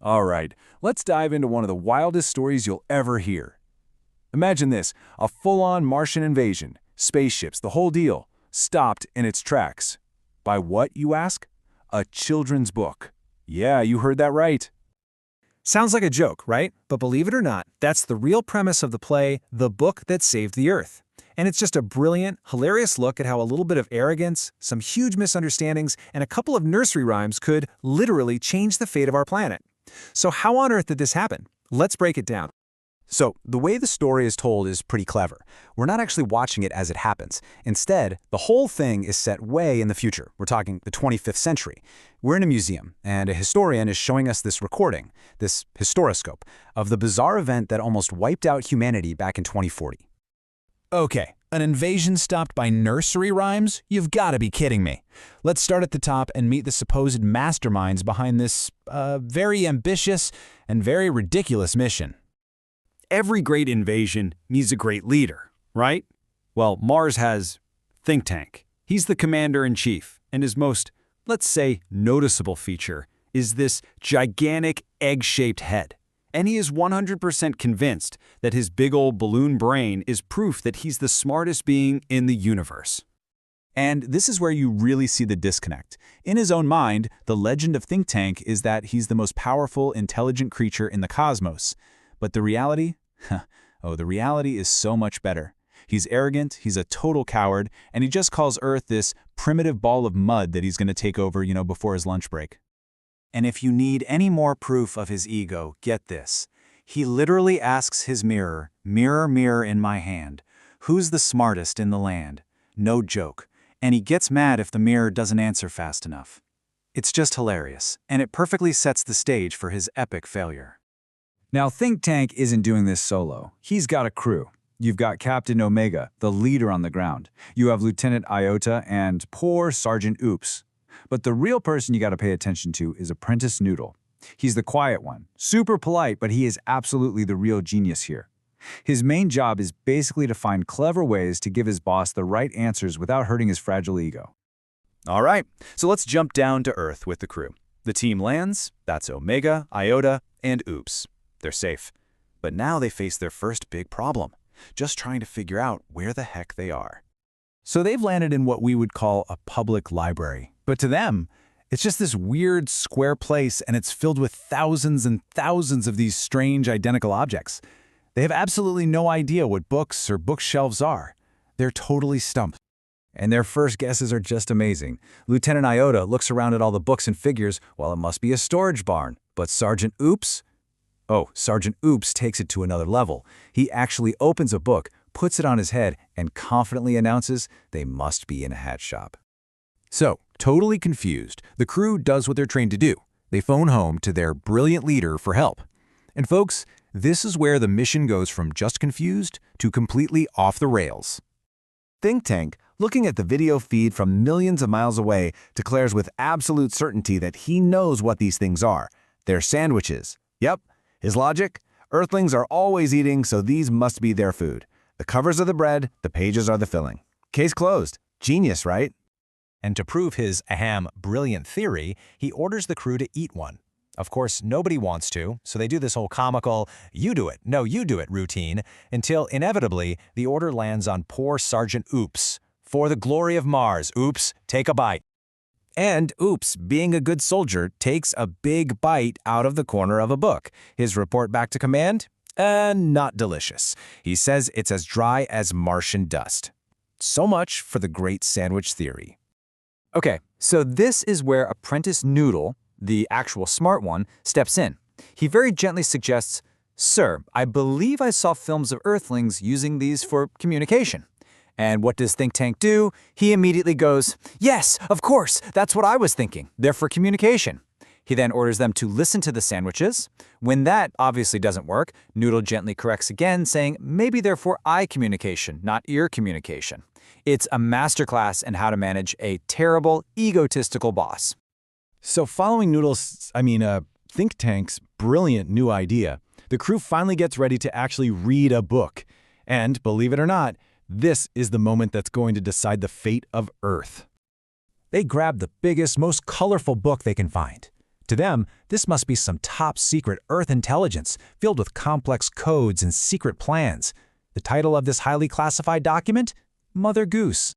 All right, let's dive into one of the wildest stories you'll ever hear. Imagine this, a full-on Martian invasion, spaceships, the whole deal, stopped in its tracks. By what, you ask? A children's book. Yeah, you heard that right. Sounds like a joke, right? But believe it or not, that's the real premise of the play, The Book That Saved the Earth. And it's just a brilliant, hilarious look at how a little bit of arrogance, some huge misunderstandings, and a couple of nursery rhymes could literally change the fate of our planet. So how on earth did this happen? Let's break it down. So, the way the story is told is pretty clever. We're not actually watching it as it happens. Instead, the whole thing is set way in the future. We're talking the 25th century. We're in a museum, and a historian is showing us this recording, this historiscope, of the bizarre event that almost wiped out humanity back in 2040. Okay, an invasion stopped by nursery rhymes? You've got to be kidding me. Let's start at the top and meet the supposed masterminds behind this, very ambitious and very ridiculous mission. Every great invasion needs a great leader, right? Well, Mars has Think Tank. He's the commander-in-chief, and his most, let's say, noticeable feature is this gigantic egg-shaped head. And he is 100% convinced that his big old balloon brain is proof that he's the smartest being in the universe. And this is where you really see the disconnect. In his own mind, the legend of Think Tank is that he's the most powerful, intelligent creature in the cosmos. But the reality? The reality is so much better. He's arrogant, he's a total coward, and he just calls Earth this primitive ball of mud that he's going to take over, before his lunch break. And if you need any more proof of his ego, get this. He literally asks his mirror, "Mirror, mirror in my hand, who's the smartest in the land?" No joke. And he gets mad if the mirror doesn't answer fast enough. It's just hilarious, and it perfectly sets the stage for his epic failure. Now, Think Tank isn't doing this solo. He's got a crew. You've got Captain Omega, the leader on the ground. You have Lieutenant Iota and poor Sergeant Oops. But the real person you got to pay attention to is Apprentice Noodle. He's the quiet one, super polite, but he is absolutely the real genius here. His main job is basically to find clever ways to give his boss the right answers without hurting his fragile ego. All right, so let's jump down to Earth with the crew. The team lands, that's Omega, Iota, and Oops. They're safe. But now they face their first big problem, just trying to figure out where the heck they are. So they've landed in what we would call a public library. But to them, it's just this weird square place, and it's filled with thousands and thousands of these strange identical objects. They have absolutely no idea what books or bookshelves are. They're totally stumped. And their first guesses are just amazing. Lieutenant Iota looks around at all the books and figures, well, it must be a storage barn. But Sergeant Oops takes it to another level. He actually opens a book, puts it on his head, and confidently announces they must be in a hat shop. So, totally confused, the crew does what they're trained to do. They phone home to their brilliant leader for help. And folks, this is where the mission goes from just confused to completely off the rails. Think Tank, looking at the video feed from millions of miles away, declares with absolute certainty that he knows what these things are. They're sandwiches. Yep. His logic? Earthlings are always eating, so these must be their food. The covers are the bread, the pages are the filling. Case closed. Genius, right? And to prove his, brilliant theory, he orders the crew to eat one. Of course, nobody wants to, so they do this whole comical, you do it, no, you do it routine, until inevitably the order lands on poor Sergeant Oops. For the glory of Mars, Oops, take a bite. And Oops, being a good soldier, takes a big bite out of the corner of a book. His report back to command? Not delicious. He says it's as dry as Martian dust. So much for the great sandwich theory. Okay, so this is where Apprentice Noodle, the actual smart one, steps in. He very gently suggests, "Sir, I believe I saw films of Earthlings using these for communication." And what does Think Tank do? He immediately goes, "Yes, of course, that's what I was thinking. They're for communication." He then orders them to listen to the sandwiches. When that obviously doesn't work, Noodle gently corrects again, saying maybe they're for eye communication, not ear communication. It's a masterclass in how to manage a terrible, egotistical boss. So following Think Tank's brilliant new idea, the crew finally gets ready to actually read a book. And believe it or not, this is the moment that's going to decide the fate of Earth. They grab the biggest, most colorful book they can find. To them, this must be some top-secret Earth intelligence filled with complex codes and secret plans. The title of this highly classified document? Mother Goose.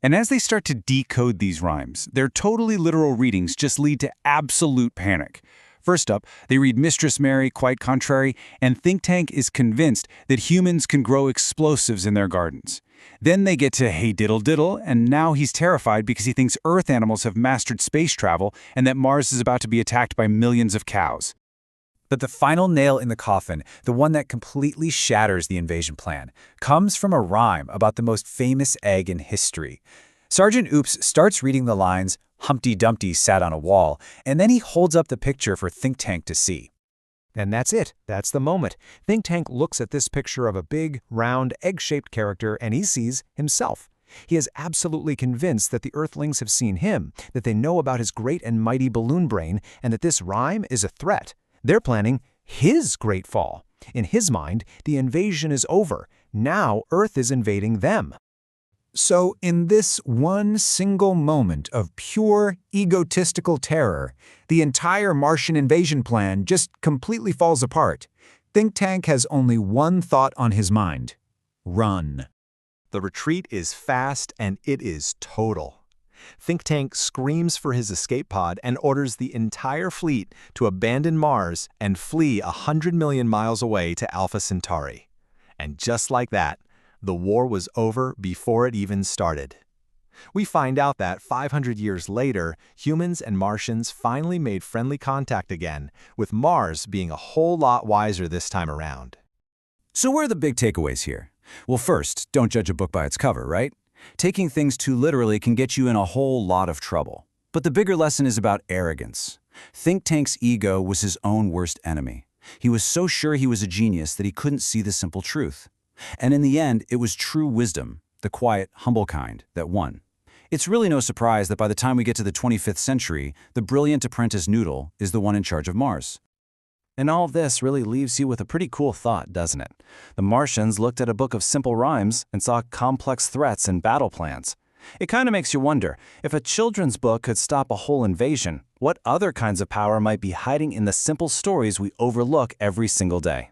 And as they start to decode these rhymes, their totally literal readings just lead to absolute panic. First up, they read Mistress Mary, quite contrary, and Think Tank is convinced that humans can grow explosives in their gardens. Then they get to Hey Diddle Diddle, and now he's terrified because he thinks Earth animals have mastered space travel and that Mars is about to be attacked by millions of cows. But the final nail in the coffin, the one that completely shatters the invasion plan, comes from a rhyme about the most famous egg in history. Sergeant Oops starts reading the lines, Humpty Dumpty sat on a wall, and then he holds up the picture for Think Tank to see. And that's it. That's the moment. Think Tank looks at this picture of a big, round, egg-shaped character and he sees himself. He is absolutely convinced that the Earthlings have seen him, that they know about his great and mighty balloon brain, and that this rhyme is a threat. They're planning his great fall. In his mind, the invasion is over. Now Earth is invading them. So in this one single moment of pure egotistical terror, the entire Martian invasion plan just completely falls apart. Think Tank has only one thought on his mind: run. The retreat is fast and it is total. Think Tank screams for his escape pod and orders the entire fleet to abandon Mars and flee 100 million miles away to Alpha Centauri. And just like that, the war was over before it even started. We find out that 500 years later, humans and Martians finally made friendly contact again, with Mars being a whole lot wiser this time around. So what are the big takeaways here? Well, first, don't judge a book by its cover, right? Taking things too literally can get you in a whole lot of trouble. But the bigger lesson is about arrogance. Think Tank's ego was his own worst enemy. He was so sure he was a genius that he couldn't see the simple truth. And in the end, it was true wisdom, the quiet, humble kind, that won. It's really no surprise that by the time we get to the 25th century, the brilliant apprentice Noodle is the one in charge of Mars. And all this really leaves you with a pretty cool thought, doesn't it? The Martians looked at a book of simple rhymes and saw complex threats and battle plans. It kind of makes you wonder, if a children's book could stop a whole invasion, what other kinds of power might be hiding in the simple stories we overlook every single day?